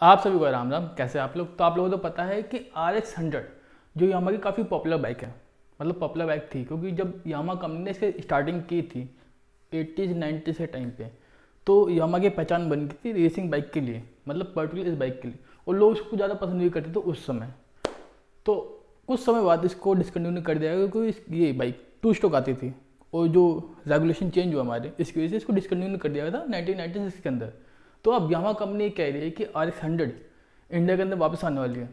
आप सभी को राम राम। कैसे आप लोग? तो आप लोगों को तो पता है कि RX 100 जो यामा की काफ़ी पॉपुलर बाइक है, मतलब पॉपुलर बाइक थी क्योंकि जब यामा कंपनी ने इसकी स्टार्टिंग की थी 80s 90s के टाइम पे, तो यामा की पहचान बन गई थी रेसिंग बाइक के लिए, मतलब पर्टिकुलर इस बाइक के लिए। और लोग उसको ज़्यादा पसंद भी करते थे उस समय। तो कुछ समय बाद इसको डिसकंटिन्यू कर दिया गया क्योंकि ये बाइक 2 स्ट्रोक आती थी और जो रेगुलेशन चेंज हुआ हमारे, इसकी वजह से इसको डिसकंटिन्यू कर दिया गया था 1996 के अंदर। तो अब यामा कंपनी कह रही है कि RX 100 इंडिया के अंदर वापस आने वाली है,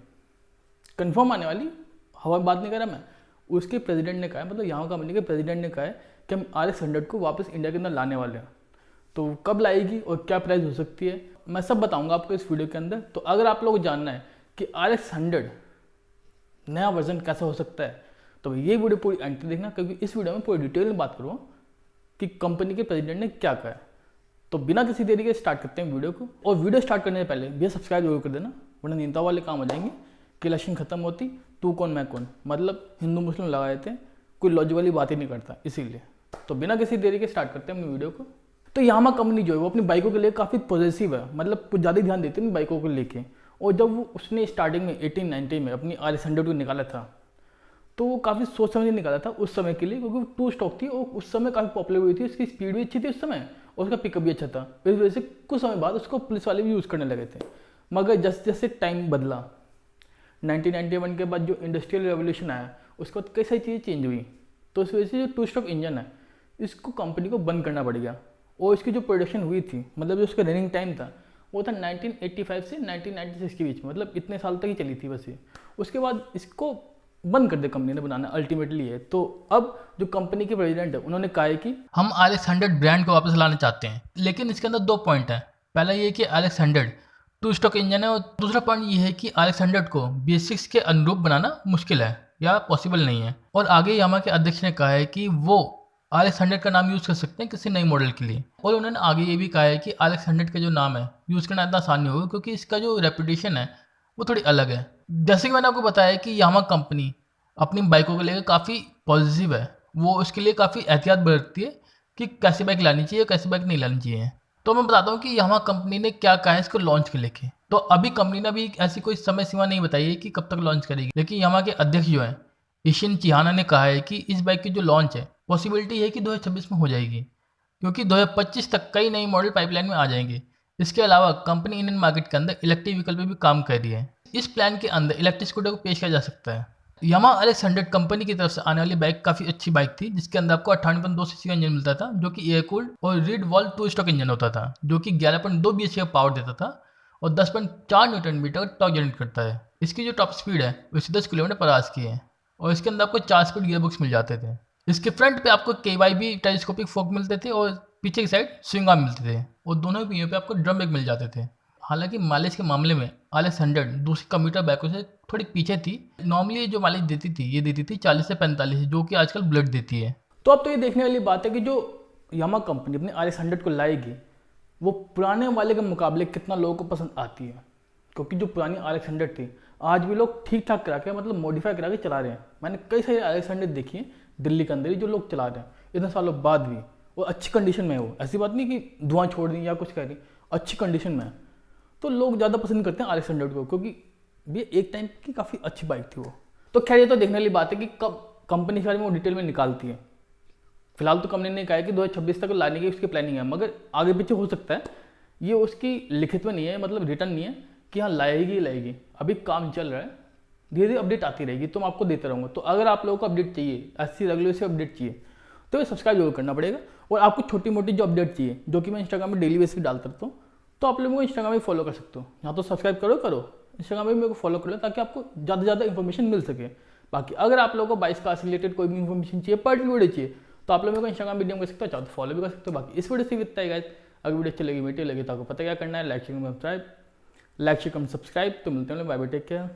कंफर्म आने वाली, हवा में बात नहीं कर रहा मैं। उसके प्रेसिडेंट ने कहा है, मतलब यामा कंपनी के प्रेसिडेंट ने कहा है कि हम RX 100 को वापस इंडिया के अंदर लाने वाले हैं। तो कब लाएगी और क्या प्राइस हो सकती है, मैं सब बताऊंगा आपको इस वीडियो के अंदर। तो अगर आप लोग जानना है कि RX 100 नया वर्जन कैसा हो सकता है, तो ये वीडियो पूरी एंड तक देखना, क्योंकि इस वीडियो में पूरी डिटेल में बात करूँगा कि कंपनी के प्रेसिडेंट ने क्या कहा है। तो बिना किसी देरी के स्टार्ट करते हैं वीडियो को। और वीडियो स्टार्ट करने से पहले भैया सब्सक्राइब जरूर कर देना, वरना नींदा वाले काम हो जाएंगे कि इलेक्शन खत्म होती तू कौन मैं कौन, मतलब हिंदू मुस्लिम लगा देते हैं, कोई लॉजिक वाली बात ही नहीं करता, इसीलिए। तो बिना किसी देरी के स्टार्ट करते हैं अपनी वीडियो को। तो यामा कंपनी जो है वो अपनी बाइकों के लिए काफ़ी पॉजिटिव है, मतलब कुछ ज़्यादा ध्यान देती है अपनी बाइकों को लेके। और जब वो उसने स्टार्टिंग में 1890 में अपनी RX 100 को निकाला था, तो वो काफ़ी सोच समझ निकाला था उस समय के लिए, क्योंकि वो 2 स्टॉक थी और उस समय काफ़ी पॉपुलर हुई थी, उसकी स्पीड भी अच्छी थी उस समय और उसका पिकअप भी अच्छा था। इस वजह से कुछ समय बाद उसको पुलिस वाले भी यूज़ करने लगे थे। मगर जैसे जैसे टाइम बदला, 1991 के बाद जो इंडस्ट्रियल रेवोल्यूशन आया, उसके बाद कई सारी चीज़ें चेंज हुई। तो इस वजह से जो 2 स्ट्रोक इंजन है, इसको कंपनी को बंद करना पड़ गया। और इसकी जो प्रोडक्शन हुई थी, मतलब जो उसका रनिंग टाइम था, वो था 1985 से 1996 के बीच में, मतलब इतने साल तक ही चली थी बस ये। उसके बाद इसको बंद कर दिया कंपनी ने बनाना, अल्टीमेटली है। तो अब जो कंपनी के प्रेसिडेंट है, उन्होंने कहा है कि हम RX 100 ब्रांड को वापस लाना चाहते हैं, लेकिन इसके अंदर 2 पॉइंट हैं। पहला ये कि RX 100 2 स्ट्रोक इंजन है और दूसरा पॉइंट ये है कि RX 100 को BS6 के अनुरूप बनाना मुश्किल है या पॉसिबल नहीं है। और आगे यामा के अध्यक्ष ने कहा है कि वो RX 100 का नाम यूज़ कर सकते हैं किसी नई मॉडल के लिए। और उन्होंने आगे ये भी कहा है कि RX 100 का जो नाम है यूज़ करना इतना आसान नहीं होगा, क्योंकि इसका जो रेपुटेशन है वो थोड़ी अलग है। जैसे कि मैंने आपको बताया कि यामा कंपनी अपनी बाइकों को लेकर काफ़ी पॉजिटिव है, वो उसके लिए काफ़ी एहतियात बरतती है कि कैसी बाइक लानी चाहिए, कैसी बाइक नहीं लानी चाहिए। तो मैं बताता हूँ कि यामा कंपनी ने क्या कहा है इसको लॉन्च के लेके। तो अभी कंपनी ने अभी ऐसी कोई समय सीमा नहीं बताई है कि कब तक लॉन्च करेगी, लेकिन यामा के अध्यक्ष जो है ईशिन चिहाना ने कहा है कि इस बाइक की जो लॉन्च है पॉसिबिलिटी है कि 2026 में हो जाएगी, क्योंकि 2025 तक कई नई मॉडल पाइपलाइन में आ जाएंगे। इसके अलावा कंपनी इंडियन मार्केट के अंदर इलेक्ट्रिक व्हीकल पर भी काम कर रही है। इस प्लान के अंदर इलेक्ट्रिक स्कूटर को पेश किया जा सकता है। यामा RX 100 कंपनी की तरफ से आने वाली बाइक काफ़ी अच्छी बाइक थी, जिसके अंदर आपको 98.2 सीसी का इंजन मिलता था, जो कि एयर कूल्ड और रीड वॉल्व 2 स्ट्रोक इंजन होता था, जो कि 11.2 BHP का पावर देता था और 10.4 न्यूटन मीटर टॉर्क जनरेट करता है। इसकी जो टॉप स्पीड है वो 10 किलोमीटर पर आवर्स की है और इसके अंदर आपको 4 स्पीड गियरबॉक्स मिल जाते थे। इसके फ्रंट पे आपको KYB टेलीस्कोपिक फोक मिलते थे और पीछे की साइड स्विंग आर्म मिलते थे और दोनों पहियों पे आपको ड्रम ब्रेक मिल जाते थे। हालांकि माइलेज के मामले में RX 100 दूसरी कंप्यूटर बाइकों से थोड़ी पीछे थी। नॉर्मली जो माइलेज देती थी ये देती थी 40 से 45, जो कि आजकल बुलेट देती है। तो अब तो ये देखने वाली बात है कि जो यामा कंपनी अपने RX 100 को लाएगी, वो पुराने वाले के मुकाबले कितना लोगों को पसंद आती है। क्योंकि जो पुरानी RX 100 थी, आज भी लोग ठीक ठाक करा के, मतलब मॉडिफाई करा के चला रहे हैं। मैंने कई सारे RX 100 देखी हैं दिल्ली के अंदर ही, जो लोग चला रहे हैं इतने सालों बाद भी, और अच्छी कंडीशन में है वो। ऐसी बात नहीं कि धुआं छोड़ दी या कुछ कह रही, अच्छी कंडीशन में है। तो लोग ज़्यादा पसंद करते हैं RX 100 को, क्योंकि ये एक टाइम की काफ़ी अच्छी बाइक थी वो। तो खैर ये तो देखने वाली बात है कि कब कंपनी के बारे में वो डिटेल में निकालती है। फिलहाल तो कंपनी ने कहा है कि 2026 तक लाने की उसकी प्लानिंग है, मगर आगे पीछे हो सकता है। ये उसकी लिखित में नहीं है, मतलब रिटर्न नहीं है कि हाँ लाएगी ही लाएगी। अभी काम चल रहा है, धीरे धीरे अपडेट आती रहेगी, तो मैं आपको देता रहूँगा। तो अगर आप लोगों को अपडेट चाहिए, ऐसी रेगुलर से अपडेट चाहिए, तो ये सब्सक्राइब जरूर करना पड़ेगा। और आपको छोटी मोटी जो अपडेट चाहिए, जो कि मैं इंस्टाग्राम में डेली बेसिस पे डालता रहता हूँ, तो आप लोगों को इंस्टाग्राम में फॉलो कर सकते हो। यहाँ तो सब्सक्राइब करो, इंस्टाग्राम में मेरे को फॉलो कर लो, ताकि आपको ज़्यादा से ज़्यादा इन्फॉर्मेशन मिल सके। बाकी अगर आप लोगों को 22 कार से रिलेटेड कोई भी इन्फॉर्मेशन चाहिए, पर्टिकुलर वीडियो चाहिए, तो आप लोग मेरे को इंस्टाग्राम वीडियो कर सकते हो, चाहो तो फॉलो भी कर सकते हो। बाकी इस वीडियो से भी इतना ही गाइस। अगर वीडियो अच्छी लगी, वीडियो लगे तो आपको पता क्या करना है, लाइक शेयर सब्सक्राइब। तो मिलते हैं, बाय बाय, टेक केयर।